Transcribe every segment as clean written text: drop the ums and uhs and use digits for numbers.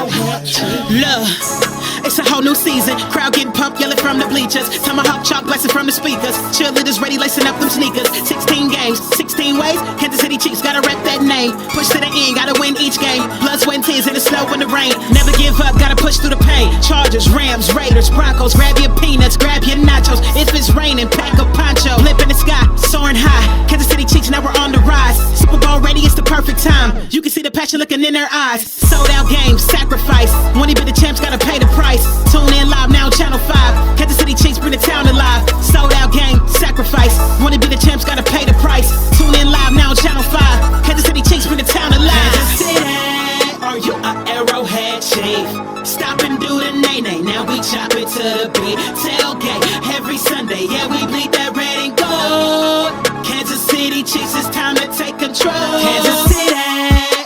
Arrowhead. Look, it's a whole new season. Crowd getting pumped, yelling from the bleachers. Tomahawk chalk blasting from the speakers. Cheerleaders ready, lacing up them sneakers. 16 games, 16 ways. Kansas City Chiefs gotta rep that name. Push to the end, gotta win each game. Blood, sweat, and tears in the snow and the rain. Never give up, gotta push through the pain. Chargers, Rams, Raiders, Broncos. Grab your peanuts, grab your nachos. If it's raining, pack a poncho. Blip in the sky, soaring high. Kansas City Chiefs, now we're on the rise. Super Bowl ready, it's the perfect time. You can see the passion looking in their eyes. Sold out games, sacrifice. When he be the champs, gotta pay the price. Tune in live now, Channel 5. Kansas City Chiefs bring the town alive. Sold out game, sacrifice. When he be the champs, gotta pay the price. Tune in live now, Channel 5. Kansas City Chiefs bring the town alive. Kansas City, are you an Arrowhead Chief? Stop and do the nay-nay, now we chop it to the beat. Tailgate every Sunday, yeah, we bleed that red and gold. Kansas City Chiefs, it's time to take control. Kansas City,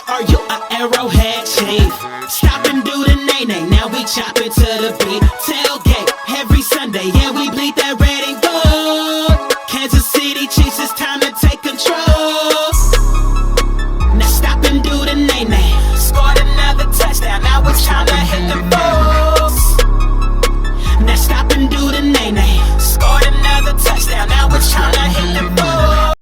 are you an Arrowhead Chief? Stop and do the nay-nay, now we chop it to the beat. Tailgate every Sunday, yeah, we bleed that red and gold. Kansas City Chiefs, it's time to take control. Now stop and do the nay-nay. Scored another touchdown, now it's time to hit the balls. Now stop and do the nay-nay. Scored another touchdown, now it's time to hit the balls.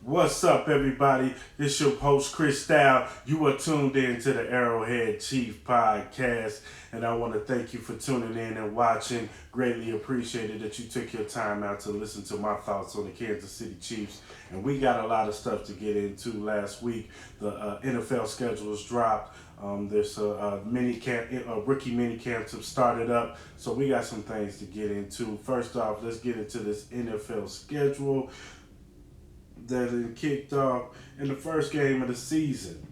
What's up, everybody? This your host, Cris Talks. You are tuned in to the Arrowhead Chief Podcast, and I want to thank you for tuning in and watching. Greatly appreciated that you took your time out to listen to my thoughts on the Kansas City Chiefs. And we got a lot of stuff to get into. Last week, the NFL schedules dropped. There's a rookie minicamp have started up, so we got some things to get into. First off, let's get into this NFL schedule that it kicked off. In the first game of the season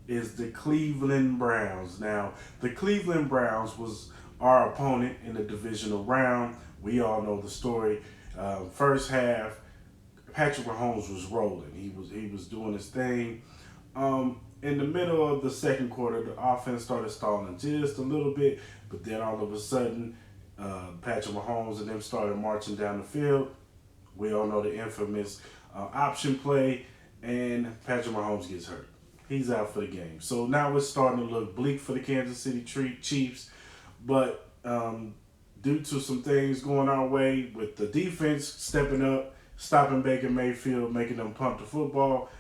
is the Cleveland Browns. Now, the Cleveland Browns was our opponent in the divisional round. We all know the story. First half, Patrick Mahomes was rolling. He was doing his thing. In the middle of the second quarter, the offense started stalling just a little bit, but then all of a sudden, Patrick Mahomes and them started marching down the field. We all know the infamous option play, and Patrick Mahomes gets hurt. He's out for the game. So now it's starting to look bleak for the Kansas City Chiefs, but due to some things going our way with the defense stepping up, stopping Baker Mayfield, making them punt the football,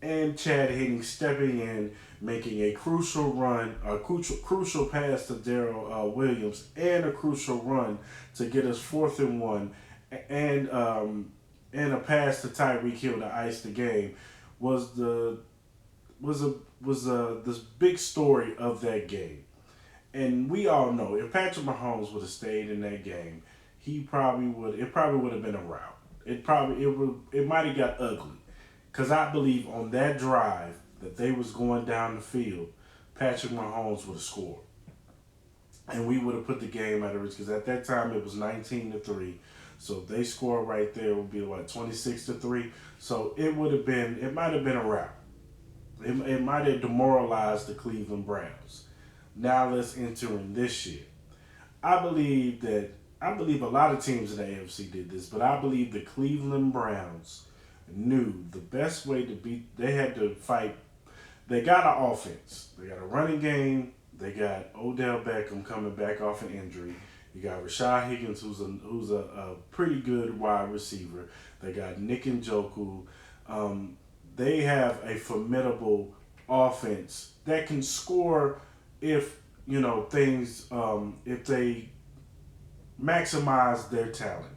and Chad Henne stepping in, making a crucial run, a crucial pass to Darrell Williams, and a crucial run to get us 4th and 1, and a pass to Tyreek Hill to ice the game was this big story of that game. And we all know if Patrick Mahomes would have stayed in that game, it probably would have been a rout. It might have got ugly. Because I believe on that drive that they was going down the field, Patrick Mahomes would have scored. And we would have put the game at risk, because at that time it was 19-3. So if they score right there, it would be 26-3. So it might have been a rout. It might have demoralized the Cleveland Browns. Now let's enter in this year. I believe a lot of teams in the AFC did this, but I believe the Cleveland Browns knew the best way to beat. They had to fight. They got an offense. They got a running game. They got Odell Beckham coming back off an injury. You got Rashad Higgins, who's a pretty good wide receiver. They got Nick Njoku. They have a formidable offense that can score if they maximize their talent.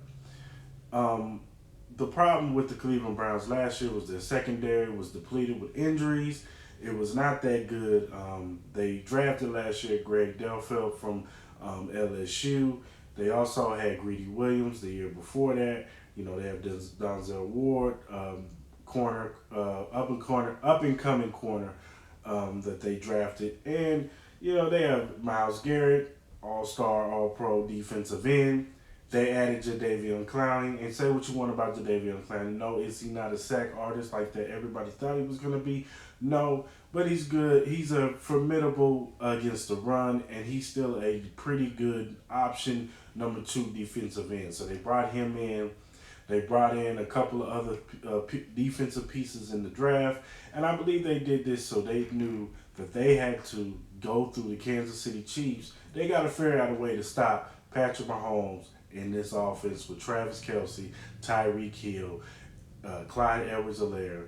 The problem with the Cleveland Browns last year was their secondary was depleted with injuries. It was not that good. They drafted last year Greg Delfelt from LSU. They also had Greedy Williams the year before that. They have Denzel Ward, up and coming corner that they drafted, and they have Myles Garrett, all-star, all-pro defensive end. They added Jadeveon Clowney, and say what you want about Jadeveon Clowney. No, is he not a sack artist like that everybody thought he was going to be? No, but he's good. He's a formidable against the run, and he's still a pretty good option, number 2 defensive end. So they brought him in. They brought in a couple of other defensive pieces in the draft, and I believe they did this so they knew that they had to go through the Kansas City Chiefs, they got to figure out a way to stop Patrick Mahomes in this offense with Travis Kelce, Tyreek Hill, Clyde Edwards-Helaire.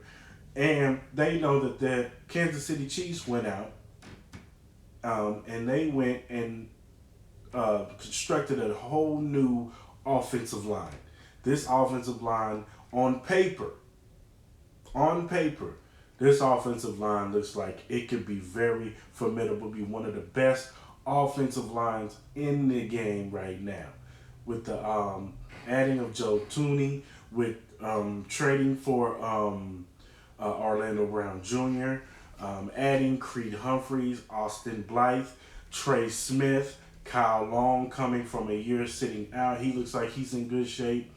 And they know that the Kansas City Chiefs went out and they went and constructed a whole new offensive line. This offensive line, on paper, this offensive line looks like it could be very formidable, be one of the best offensive lines in the game right now. With the adding of Joe Tooney, with trading for Orlando Brown Jr., adding Creed Humphreys, Austin Blythe, Trey Smith, Kyle Long coming from a year sitting out. He looks like he's in good shape.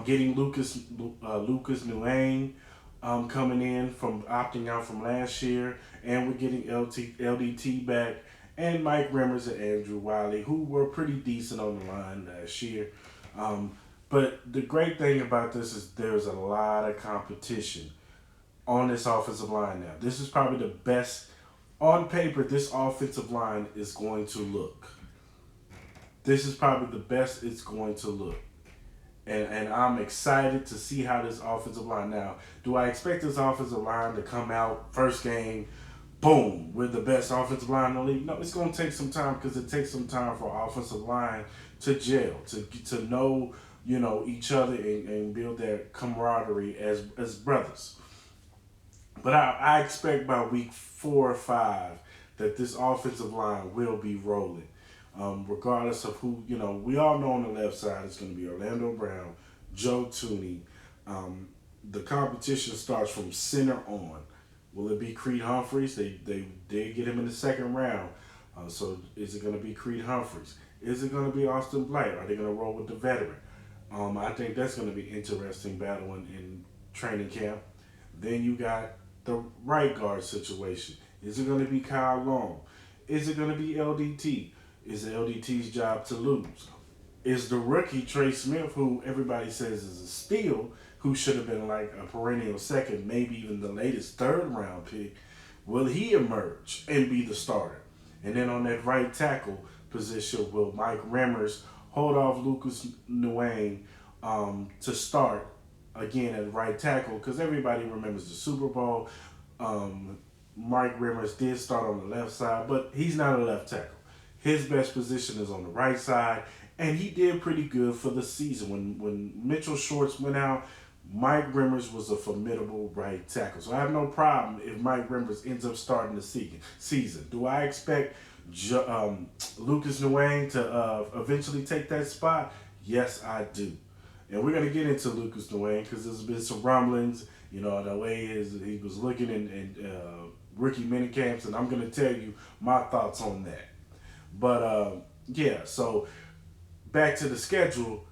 Getting Lucas Nguyen coming in from opting out from last year, and we're getting LDT back, and Mike Remmers and Andrew Wiley, who were pretty decent on the line last year. But the great thing about this is there's a lot of competition on this offensive line now. This is probably the best, on paper, this offensive line is going to look. This is probably the best it's going to look. And I'm excited to see how this offensive line now. Do I expect this offensive line to come out first game, boom, we're the best offensive line in the league? No, it's going to take some time, because it takes some time for offensive line to gel, to know, each other and build that camaraderie as brothers. But I expect by week 4 or 5 that this offensive line will be rolling. Regardless of who, we all know on the left side it's going to be Orlando Brown, Joe Tooney. The competition starts from center on. Will it be Creed Humphreys? They did get him in the second round. So is it going to be Creed Humphreys? Is it going to be Austin Blythe? Are they going to roll with the veteran? I think that's going to be interesting battle in training camp. Then you got the right guard situation. Is it going to be Kyle Long? Is it going to be LDT? Is it LDT's job to lose? Is the rookie Trey Smith, who everybody says is a steal, who should have been like a perennial second, maybe even the latest third-round pick, will he emerge and be the starter? And then on that right tackle position, will Mike Remmers hold off Lucas Nguyen to start again at right tackle? Because everybody remembers the Super Bowl. Mike Remmers did start on the left side, but he's not a left tackle. His best position is on the right side, and he did pretty good for the season. When Mitchell Schwartz went out, Mike Remmers was a formidable right tackle. So I have no problem if Mike Remmers ends up starting the season. Do I expect Lucas Nguyen to eventually take that spot? Yes, I do. And we're going to get into Lucas Nguyen because there's been some rumblings, the way he was looking in rookie minicamps, and I'm going to tell you my thoughts on that. But, so back to the schedule.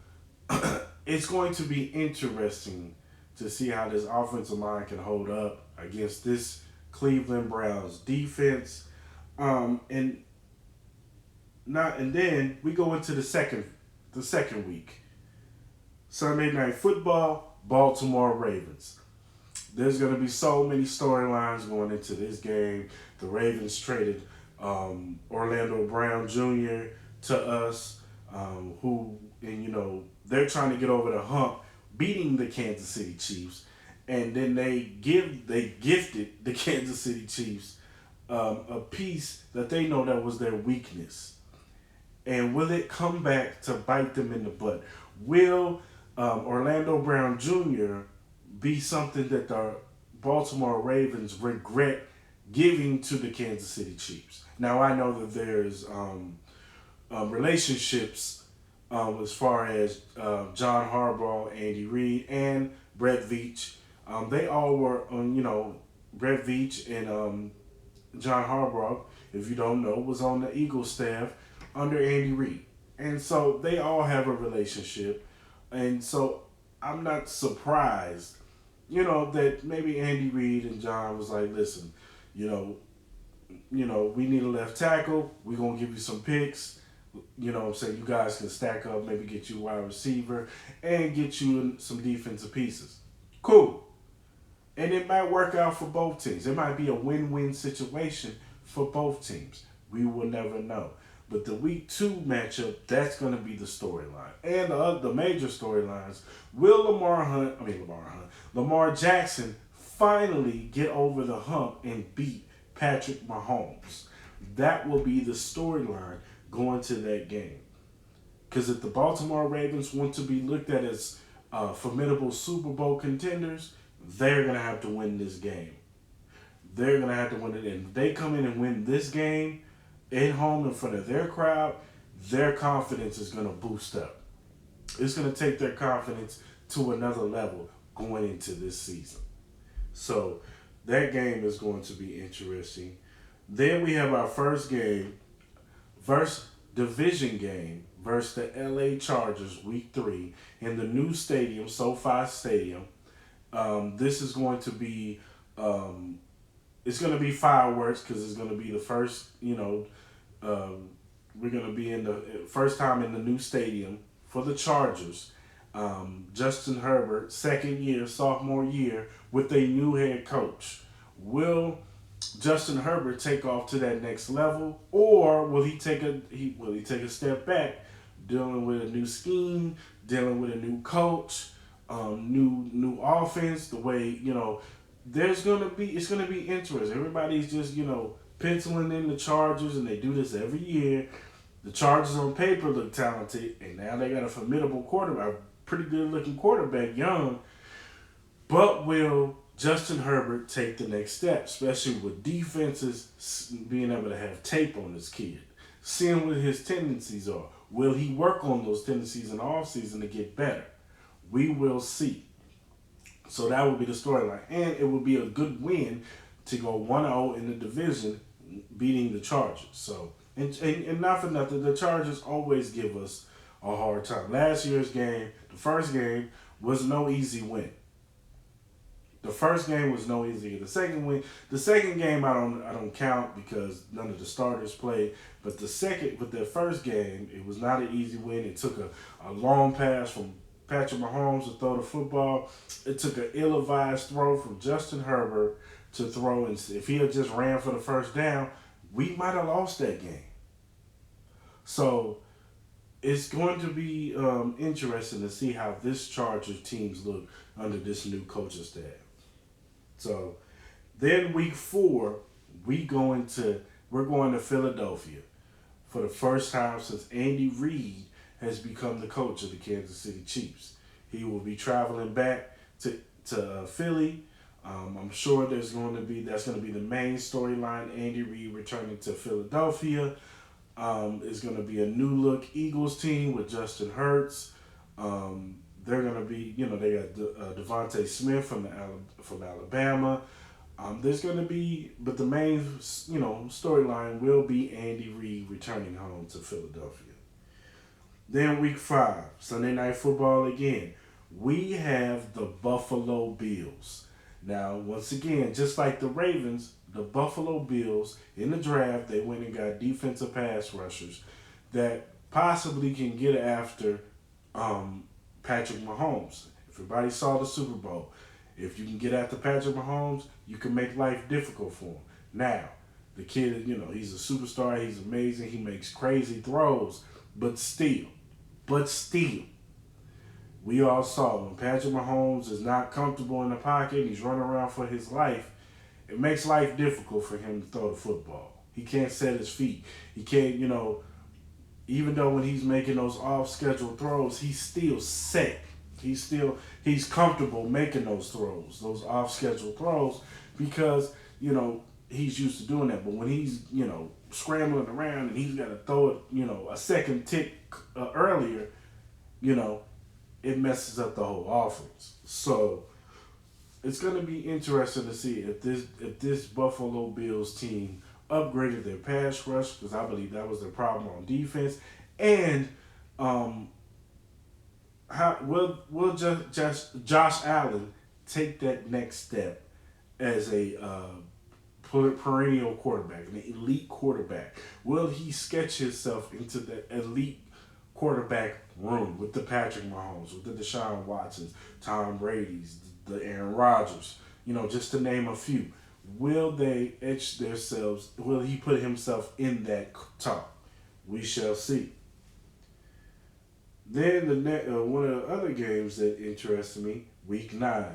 It's going to be interesting to see how this offensive line can hold up against this Cleveland Browns defense. And then we go into the second week. Sunday Night Football, Baltimore Ravens. There's going to be so many storylines going into this game. The Ravens traded Orlando Brown Jr. to us, they're trying to get over the hump, beating the Kansas City Chiefs, and then they gifted the Kansas City Chiefs a piece that they know that was their weakness. And will it come back to bite them in the butt? Will Orlando Brown Jr. be something that the Baltimore Ravens regret giving to the Kansas City Chiefs? Now, I know that there's relationships as far as John Harbaugh, Andy Reid, and Brett Veach. They all were Brett Veach and John Harbaugh, if you don't know, was on the Eagles staff under Andy Reid. And so they all have a relationship. And so I'm not surprised, that maybe Andy Reid and John was like, listen, we need a left tackle. We're going to give you some picks. So you guys can stack up, maybe get you a wide receiver and get you some defensive pieces. Cool. And it might work out for both teams. It might be a win-win situation for both teams. We will never know. But the week 2 matchup, that's going to be the storyline. And the major storylines, will Lamar Jackson finally get over the hump and beat Patrick Mahomes? That will be the storyline going to that game. Because if the Baltimore Ravens want to be looked at as formidable Super Bowl contenders, they're going to have to win this game. They're going to have to win it. And if they come in and win this game at home in front of their crowd, their confidence is going to boost up. It's going to take their confidence to another level going into this season. So that game is going to be interesting. Then we have our first game, division game versus the LA Chargers week 3 in the new stadium, SoFi Stadium. This is going to be it's going to be fireworks because it's going to be the first, we're going to be in the first time in the new stadium for the Chargers. Justin Herbert, sophomore year with a new head coach. Will Justin Herbert take off to that next level, or will he take a step back, dealing with a new scheme, dealing with a new coach, new offense? The way it's gonna be interesting. Everybody's just penciling in the Chargers, and they do this every year. The Chargers on paper look talented, and now they got a formidable quarterback, a pretty good looking quarterback, young. But will Justin Herbert take the next step, especially with defenses being able to have tape on this kid, seeing what his tendencies are? Will he work on those tendencies in the offseason to get better? We will see. So that will be the storyline. And it will be a good win to go 1-0 in the division, beating the Chargers. So, and not for nothing, the Chargers always give us a hard time. Last year's game, the first game, was no easy win. The first game was no easy. The second game I don't count because none of the starters played. But the first game, it was not an easy win. It took a long pass from Patrick Mahomes to throw the football. It took an ill-advised throw from Justin Herbert to throw. And if he had just ran for the first down, we might have lost that game. So it's going to be interesting to see how this Chargers teams look under this new coaching staff. So then week 4, we're going to Philadelphia for the first time since Andy Reid has become the coach of the Kansas City Chiefs. He will be traveling back to Philly. I'm sure that's going to be the main storyline. Andy Reid returning to Philadelphia. It's going to be a new look Eagles team with Justin Hurts. They're going to be, they got Devontae Smith from Alabama. There's going to be, but the main, storyline will be Andy Reid returning home to Philadelphia. Then week 5, Sunday Night Football again. We have the Buffalo Bills. Now, once again, just like the Ravens, the Buffalo Bills, in the draft, they went and got defensive pass rushers that possibly can get after Patrick Mahomes. Everybody saw the Super Bowl. If you can get after Patrick Mahomes, you can make life difficult for him. Now, the kid, he's a superstar. He's amazing. He makes crazy throws. But still, we all saw when Patrick Mahomes is not comfortable in the pocket, he's running around for his life, it makes life difficult for him to throw the football. He can't set his feet. He can't, even though when he's making those off-schedule throws, he's still set. He's comfortable making those throws, those off-schedule throws, because, he's used to doing that. But when he's, scrambling around and he's got to throw it, a second tick earlier, it messes up the whole offense. So it's going to be interesting to see if this Buffalo Bills team upgraded their pass rush, because I believe that was their problem on defense, and how will just Josh Allen take that next step as a perennial quarterback, an elite quarterback? Will he sketch himself into the elite quarterback room with the Patrick Mahomes, with the Deshaun Watsons, Tom Brady's, the Aaron Rodgers, just to name a few? Will they etch themselves? Will he put himself in that talk? We shall see. Then one of the other games that interests me, Week 9,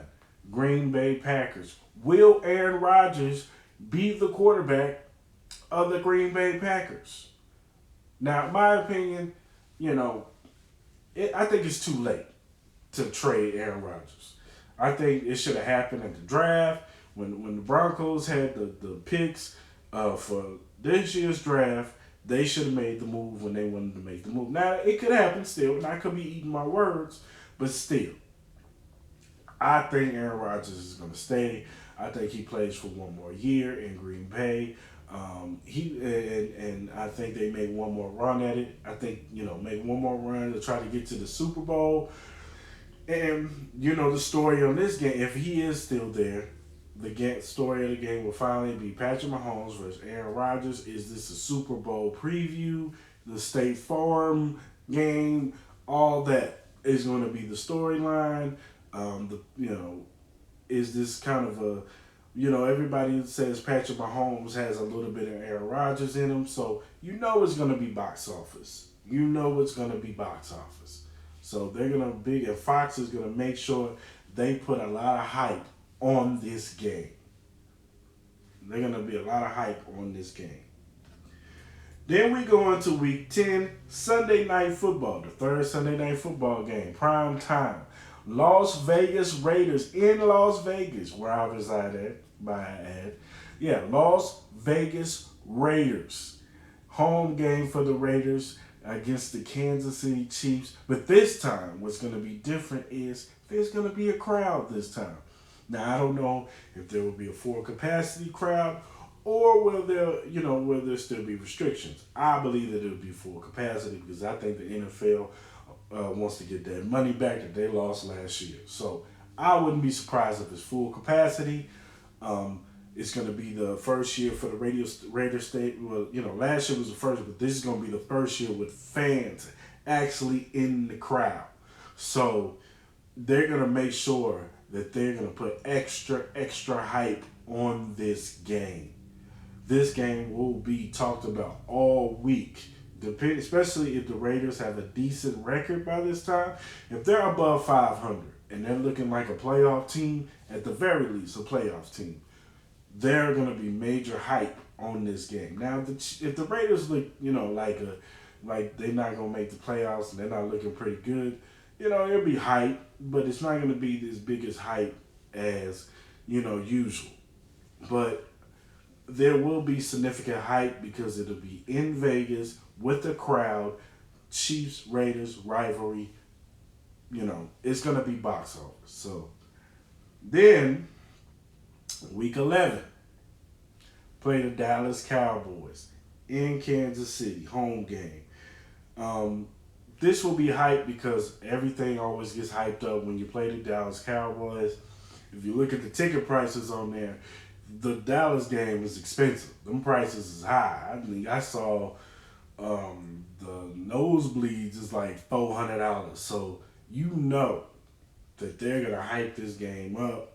Green Bay Packers. Will Aaron Rodgers be the quarterback of the Green Bay Packers? Now, in my opinion, I think it's too late to trade Aaron Rodgers. I think it should have happened at the draft when the Broncos had the picks for this year's draft. They should have made the move when they wanted to make the move. Now, it could happen still, and I could be eating my words, but still, I think Aaron Rodgers is going to stay. I think he plays for one more year in Green Bay. I think they make one more run at it. I think, make one more run to try to get to the Super Bowl. And, the story on this game, if he is still there, the story of the game will finally be Patrick Mahomes versus Aaron Rodgers. Is this a Super Bowl preview? The State Farm game? All that is going to be the storyline. Is this kind of a, everybody says Patrick Mahomes has a little bit of Aaron Rodgers in him, so it's going to be box office. It's going to be box office. So they're going to and Fox is going to make sure they put a lot of hype on this game. They're going to be a lot of hype on this game. Then we go into Week 10, Sunday Night Football, the third Sunday Night Football game, prime time. Las Vegas Raiders in Las Vegas, where I reside at, by ad. Yeah, Las Vegas Raiders. Home game for the Raiders against the Kansas City Chiefs. But this time, what's going to be different is there's going to be a crowd this time. Now, I don't know if there will be a full capacity crowd or will there still be restrictions. I believe that it will be full capacity because I think the NFL wants to get that money back that they lost last year. So I wouldn't be surprised if it's full capacity. It's going to be the first year for the Raiders State. Well, last year was the first, but this is going to be the first year with fans actually in the crowd. So they're going to make sure that they're going to put extra hype on this game. This game will be talked about all week, especially if the Raiders have a decent record by this time. If they're above 500 and they're looking like a playoff team, at the very least, a playoff team, they're going to be major hype on this game. Now, if the Raiders look, like they're not going to make the playoffs and they're not looking pretty good, it'll be hype, but it's not going to be as big as hype as, usual. But there will be significant hype because it'll be in Vegas with the crowd, Chiefs, Raiders, rivalry. It's going to be box office. So then, Week 11, play the Dallas Cowboys in Kansas City, home game. This will be hyped because everything always gets hyped up when you play the Dallas Cowboys. If you look at the ticket prices on there, the Dallas game is expensive. Them prices is high. I mean, I saw the nosebleeds is like $400. So that they're gonna hype this game up.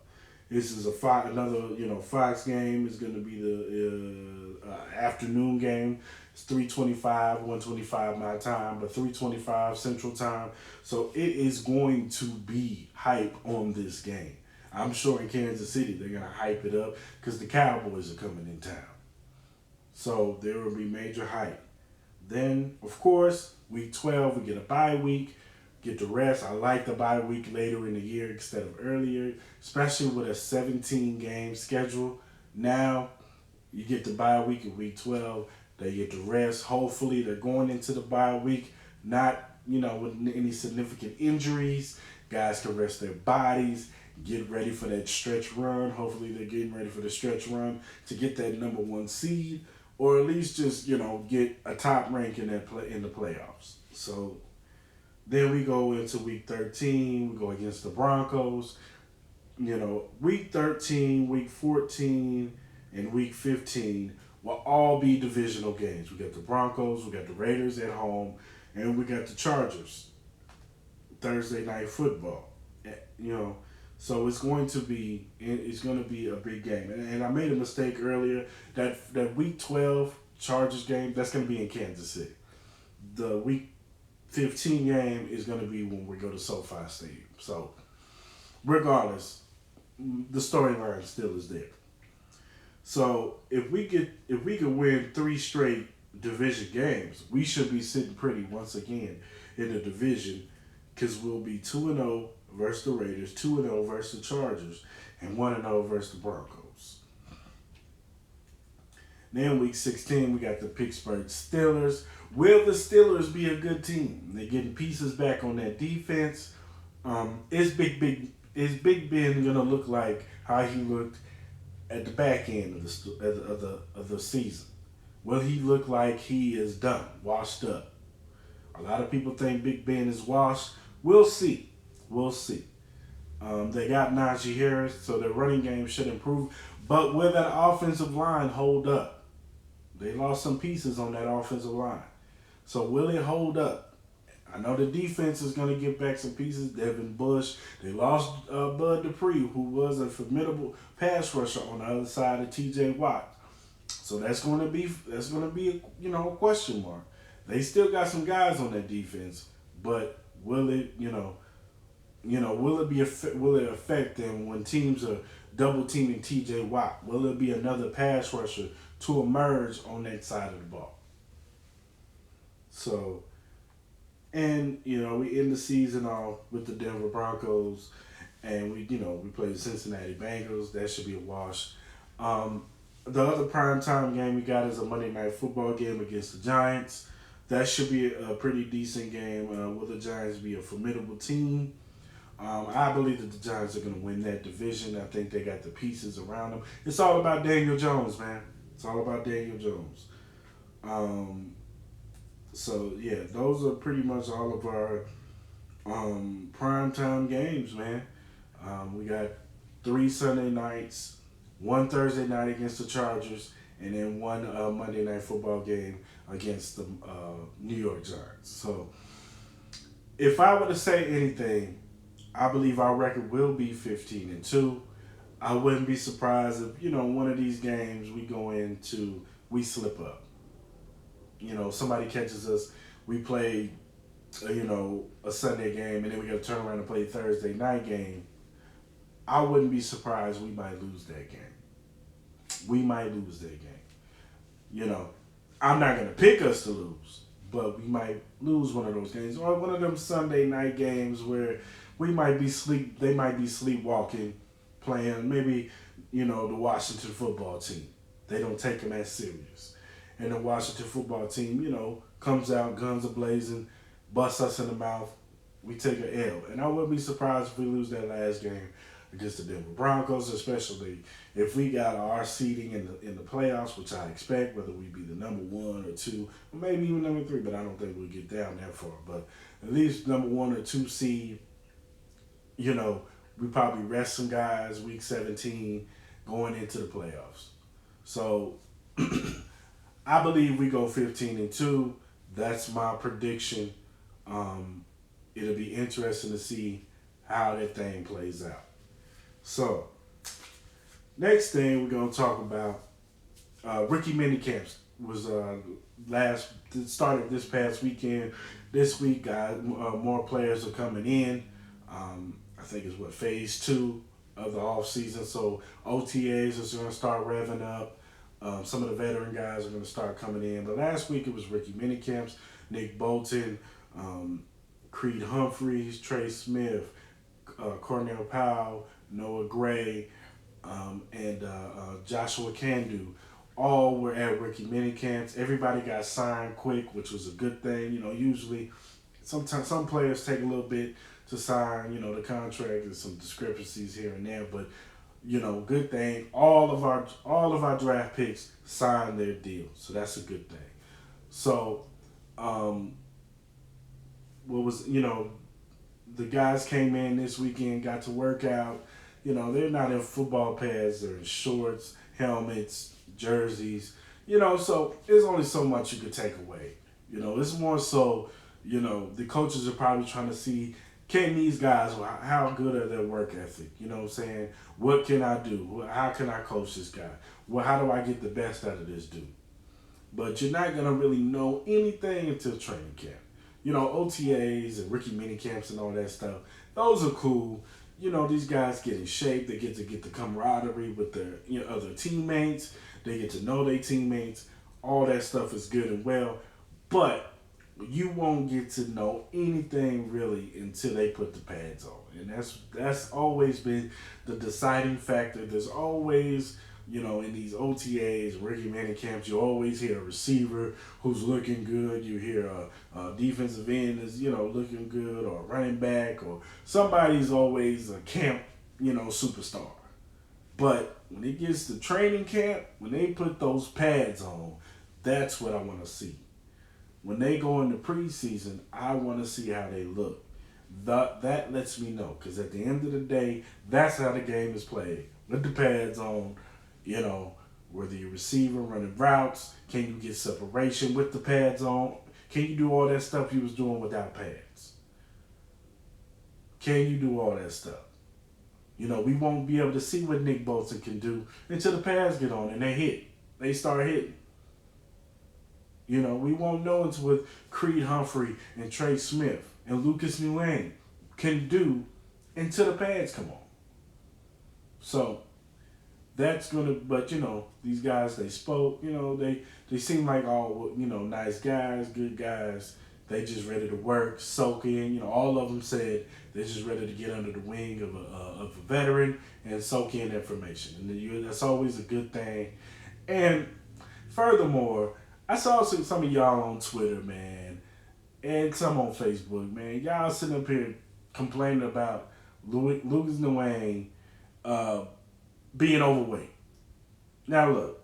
This is another Fox game. Is going to be the afternoon game. It's 3:25, 1:25 my time, but 3:25 Central Time. So it is going to be hype on this game. I'm sure in Kansas City they're going to hype it up because the Cowboys are coming in town. So there will be major hype. Then, of course, Week 12, we get a bye week. Get the rest. I like the bye week later in the year instead of earlier, especially with a 17-game schedule. Now, you get the bye week in Week 12. They get the rest. Hopefully, they're going into the bye week not, with any significant injuries. Guys can rest their bodies, get ready for that stretch run. Hopefully, they're getting ready for the stretch run to get that number 1 seed, or at least just, get a top rank in the playoffs. So then we go into Week 13. We go against the Broncos. Week 13, Week 14, and Week 15 will all be divisional games. We got the Broncos, we got the Raiders at home, and we got the Chargers. Thursday Night Football. So it's going to be a big game. And I made a mistake earlier that week 12 Chargers game, that's going to be in Kansas City. The week 15 game is going to be when we go to SoFi Stadium. So regardless, the storyline still is there. So if we could win 3 straight division games, we should be sitting pretty once again in the division, because we'll be 2-0 versus the Raiders, 2-0 versus the Chargers, and 1-0 versus the Broncos. Then week 16, we got the Pittsburgh Steelers. Will the Steelers be a good team? They're getting pieces back on that defense. Is Big Ben gonna look like how he looked at the back end of the season? Will he look like he is done, washed up? A lot of people think Big Ben is washed. We'll see. We'll see. They got Najee Harris, so their running game should improve. But will that offensive line hold up? They lost some pieces on that offensive line. So will it hold up? I know the defense is going to get back some pieces. Devin Bush. They lost Bud Dupree, who was a formidable pass rusher on the other side of T.J. Watt. So that's going to be a question mark. They still got some guys on that defense, but will it affect them when teams are double teaming T.J. Watt? Will it be another pass rusher to emerge on that side of the ball? So, and we end the season off with the Denver Broncos, and we play the Cincinnati Bengals. That should be a wash. The other primetime game we got is a Monday Night Football game against the Giants. That should be a pretty decent game. Will the Giants be a formidable team? I believe that the Giants are going to win that division. I think they got the pieces around them. It's all about Daniel Jones, man. It's all about Daniel Jones. So, yeah, those are pretty much all of our primetime games, man. We got 3 Sunday nights, 1 Thursday night against the Chargers, and then 1 Monday Night Football game against the New York Giants. So, if I were to say anything, I believe our record will be 15-2. I wouldn't be surprised if, one of these games we slip up. Somebody catches us, we play, a Sunday game, and then we got to turn around and play a Thursday night game. I wouldn't be surprised we might lose that game. We might lose that game. I'm not going to pick us to lose, but we might lose one of those games. Or one of them Sunday night games where they might be sleepwalking, playing maybe, the Washington football team. They don't take them as serious. And the Washington football team, comes out, guns a-blazing, busts us in the mouth. We take an L. And I wouldn't be surprised if we lose that last game against the Denver Broncos, especially if we got our seeding in the playoffs, which I expect, whether we be the number 1 or 2, or maybe even number 3, but I don't think we'll get down that far. But at least number 1 or 2 seed, we probably rest some guys week 17 going into the playoffs. So I believe we go 15-2. That's my prediction. It'll be interesting to see how that thing plays out. So, next thing we're going to talk about, Rookie MiniCamp was started this past weekend. This week, guys, more players are coming in. I think it's phase 2 of the off season. So OTAs is going to start revving up. Some of the veteran guys are going to start coming in. But last week it was Rookie MiniCamps, Nick Bolton, Creed Humphreys, Trey Smith, Cornell Powell, Noah Gray, and Joshua Kandu. All were at Rookie MiniCamps. Everybody got signed quick, which was a good thing. Usually, sometimes some players take a little bit to sign, the contract. There's some discrepancies here and there, but good thing. All of our draft picks signed their deal, so that's a good thing. So, the guys came in this weekend, got to work out. They're not in football pads, they're in shorts, helmets, jerseys. So there's only so much you could take away. It's more so, the coaches are probably trying to see Can these guys, how good are their work ethic? You know what I'm saying? What can I do? How can I coach this guy? Well, how do I get the best out of this dude? But you're not going to really know anything until training camp. You know, OTAs and rookie minicamps and all that stuff, those are cool. You know, these guys get in shape. They get the camaraderie with their other teammates. They get to know their teammates. All that stuff is good and well. But you won't get to know anything really until they put the pads on. And that's always been the deciding factor. There's always, in these OTAs, rookie minicamps, you always hear a receiver who's looking good. You hear a defensive end is, looking good, or a running back, or somebody's always a camp, superstar. But when it gets to training camp, when they put those pads on, that's what I want to see. When they go into preseason, I want to see how they look. That lets me know, because at the end of the day, that's how the game is played. With the pads on, whether you're receiver, running routes, can you get separation with the pads on? Can you do all that stuff you was doing without pads? Can you do all that stuff? We won't be able to see what Nick Bolton can do until the pads get on and they start hitting. We won't know until what Creed Humphrey and Trey Smith and Lucas Nguyen can do until the pads come on. So that's but these guys, they spoke, they seem like all, nice guys, good guys. They just ready to work, soak in. All of them said they're just ready to get under the wing of a veteran and soak in information. And that's always a good thing. And furthermore, I saw some of y'all on Twitter, man, and some on Facebook, man. Y'all sitting up here complaining about Lucas Nguyen being overweight. Now, look,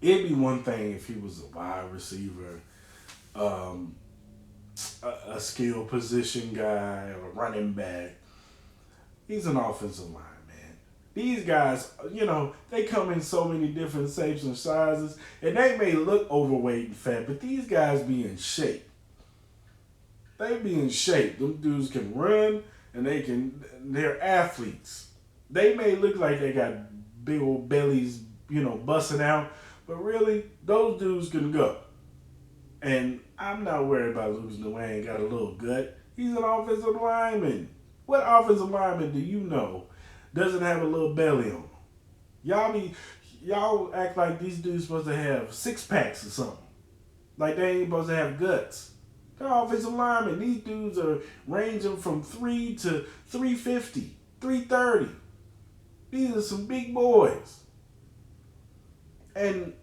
it'd be one thing if he was a wide receiver, a skill position guy, or a running back. He's an offensive line. These guys, they come in so many different shapes and sizes, and they may look overweight and fat, but these guys be in shape. They be in shape. Them dudes can run, and they're athletes. They may look like they got big old bellies, busting out, but really, those dudes can go. And I'm not worried about Lucas Nguyen got a little gut. He's an offensive lineman. What offensive lineman do you know doesn't have a little belly on them? Y'all act like these dudes supposed to have six packs or something. Like they ain't supposed to have guts. They're offensive linemen. These dudes are ranging from 3 to 350, 330. These are some big boys. And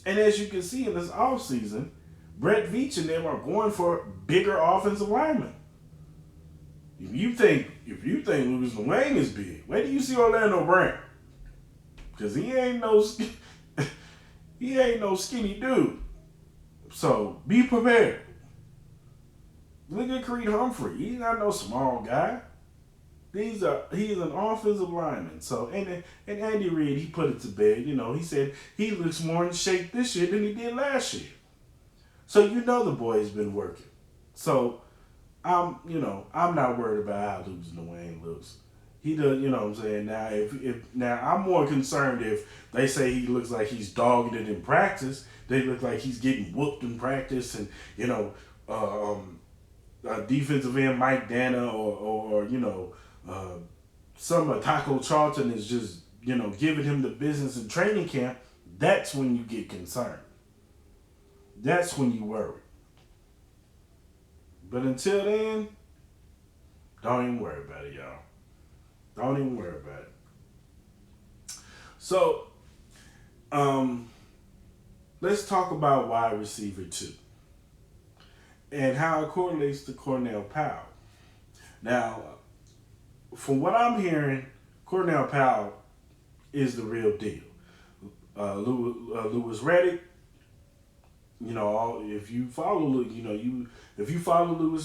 as you can see in this offseason, Brett Veach and them are going for bigger offensive linemen. If you think Lucas Nguyen is big, wait till you see Orlando Brown, because he ain't no skinny dude. So be prepared. Look at Creed Humphrey. He's not no small guy. He's an offensive lineman. So and Andy Reid, he put it to bed. He said he looks more in shape this year than he did last year. So the boy's been working. So I'm not worried about how Lucas Nguyen looks. He does, what I'm saying? Now, I'm more concerned if they say he looks like he's dogging it in practice. They look like he's getting whooped in practice, and defensive end Mike Dana or some Taco Charlton is just giving him the business in training camp. That's when you get concerned. That's when you worry. But until then, don't even worry about it, y'all. Don't even worry about it. So, let's talk about wide receiver 2 and how it correlates to Cornell Powell. Now, from what I'm hearing, Cornell Powell is the real deal. Louis Riddick, if you follow Louis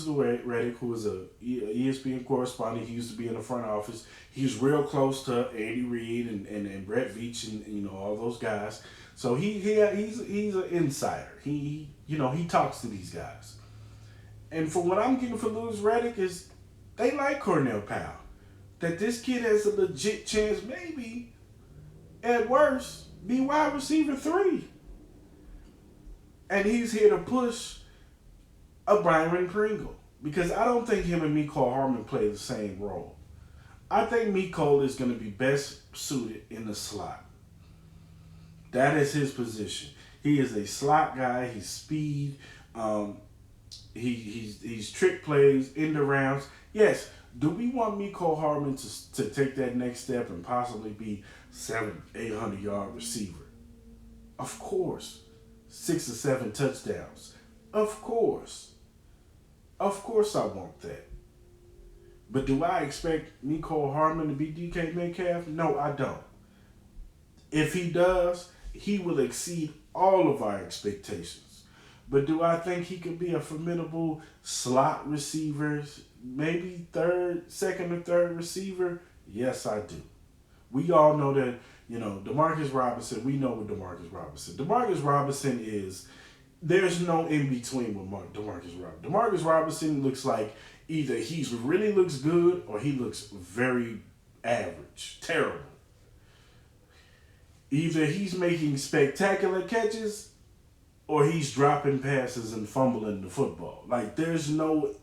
Riddick, who is a ESPN correspondent, he used to be in the front office. He's real close to Andy Reid and Brett Veach and all those guys. So he's an insider. He talks to these guys, And from what I'm getting for Louis Riddick is they like Cornell Powell. That this kid has a legit chance, maybe, at worst, be wide receiver 3. And he's here to push a Byron Pringle. Because I don't think him and Mecole Hardman play the same role. I think Mecole is going to be best suited in the slot. That is his position. He is a slot guy. He's speed. He's trick plays, end arounds. Yes, do we want Mecole Hardman to take that next step and possibly be 700-800 yard receiver? Of course. 6 or 7 touchdowns. Of course. Of course I want that. But do I expect Mecole Hardman to be DK Metcalf? No, I don't. If he does, he will exceed all of our expectations. But do I think he could be a formidable slot receiver, maybe second or third receiver? Yes, I do. We all know that, Demarcus Robinson, we know what Demarcus Robinson. Demarcus Robinson there's no in between with Demarcus Robinson. Demarcus Robinson looks like either he really looks good or he looks very average, terrible. Either he's making spectacular catches or he's dropping passes and fumbling the football. Like there's no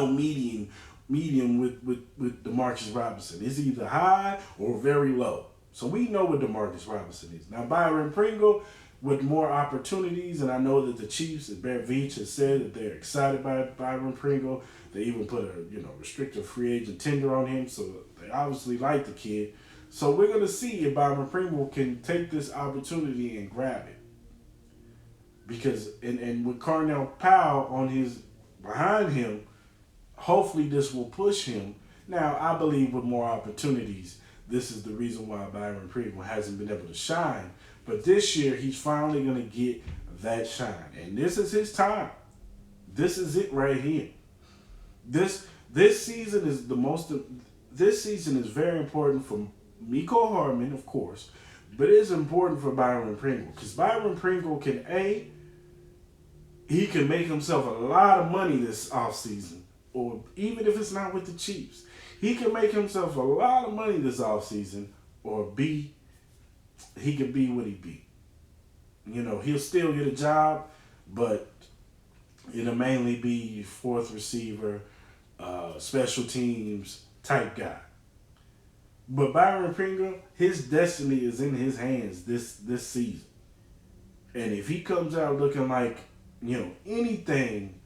medium with Demarcus Robinson. It's either high or very low. So we know what Demarcus Robinson is. Now Byron Pringle with more opportunities, and I know that the Chiefs and Bear Veach has said that they're excited by Byron Pringle. They even put a restricted free agent tender on him, so they obviously like the kid. So we're gonna see if Byron Pringle can take this opportunity and grab it. Because and with Cornell Powell behind him, hopefully this will push him. Now I believe with more opportunities, this is the reason why Byron Pringle hasn't been able to shine. But this year he's finally gonna get that shine, and this is his time. This is it right here. This season is This season is very important for Mecole Hardman, of course, but it's important for Byron Pringle because Byron Pringle can he can make himself a lot of money this offseason, or even if it's not with the Chiefs, he can make himself a lot of money this offseason, or B, he can be what he be. He'll still get a job, but it'll mainly be fourth receiver, special teams type guy. But Byron Pringle, his destiny is in his hands this season. And if he comes out looking like, anything,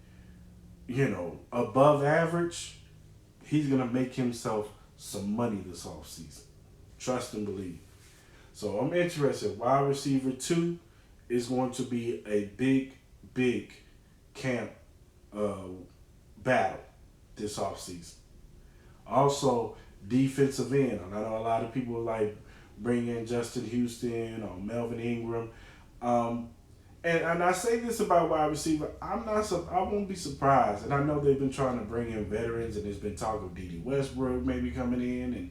above average, he's going to make himself some money this offseason. Trust and believe. So I'm interested. Wide receiver 2 is going to be a big camp battle this offseason. Also, defensive end. I know a lot of people like bring in Justin Houston or Melvin Ingram. And I say this about wide receiver. I won't be surprised. And I know they've been trying to bring in veterans, and there's been talk of D.D. Westbrook maybe coming in, and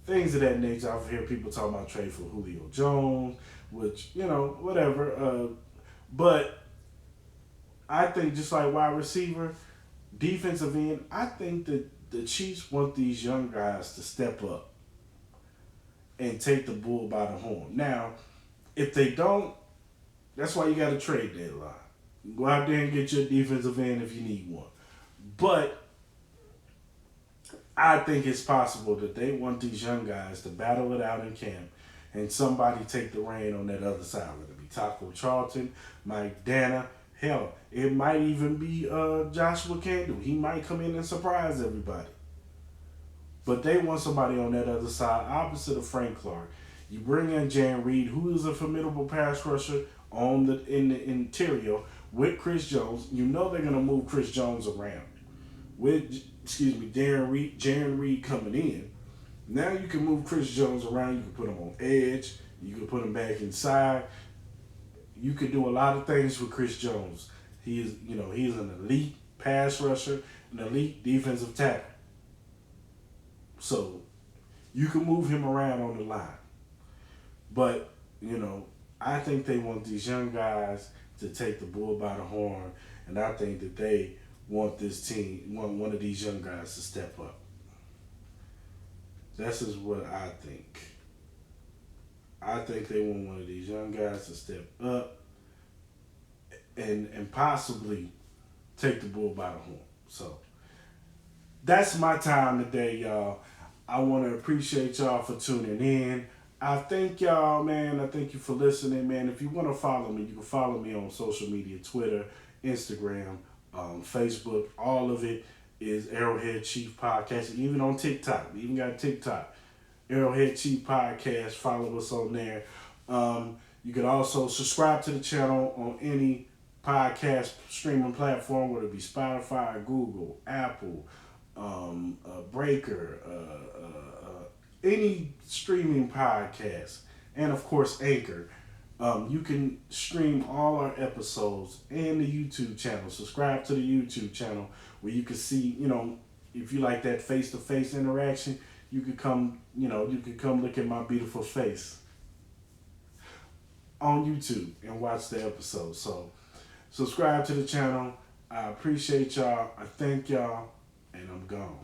things of that nature. I've heard people talking about trade for Julio Jones, which whatever. But I think just like wide receiver, defensive end, I think that the Chiefs want these young guys to step up and take the bull by the horn. Now, if they don't, that's why you got a trade deadline. Go out there and get your defensive end if you need one. But I think it's possible that they want these young guys to battle it out in camp and somebody take the reign on that other side. Whether it be Taco Charlton, Mike Dana, hell, it might even be Joshua Kendall. He might come in and surprise everybody. But they want somebody on that other side, opposite of Frank Clark. You bring in Jan Reed, who is a formidable pass rusher in the interior with Chris Jones. You know they're gonna move Chris Jones around. With Jan Reed coming in. Now you can move Chris Jones around. You can put him on edge. You can put him back inside. You could do a lot of things with Chris Jones. He's an elite pass rusher, an elite defensive tackle. So you can move him around on the line. But, I think they want these young guys to take the bull by the horn, and I think that they want this team, want one of these young guys to step up. This is what I think. I think they want one of these young guys to step up and possibly take the bull by the horn. So that's my time today, y'all. I want to appreciate y'all for tuning in. I thank y'all, man. I thank you for listening, man. If you want to follow me, you can follow me on social media, Twitter, Instagram, Facebook. All of it is Arrowhead Chief Podcast. Even on TikTok. We even got TikTok. Arrowhead Chief Podcast. Follow us on there. You can also subscribe to the channel on any podcast streaming platform, whether it be Spotify, Google, Apple, Breaker, any streaming podcast, and of course Anchor. You can stream all our episodes and the YouTube channel. Subscribe to the YouTube channel where you can see, if you like that face-to-face interaction, you could come look at my beautiful face on YouTube and watch the episode. So subscribe to the channel. I appreciate y'all. I thank y'all, and I'm gone.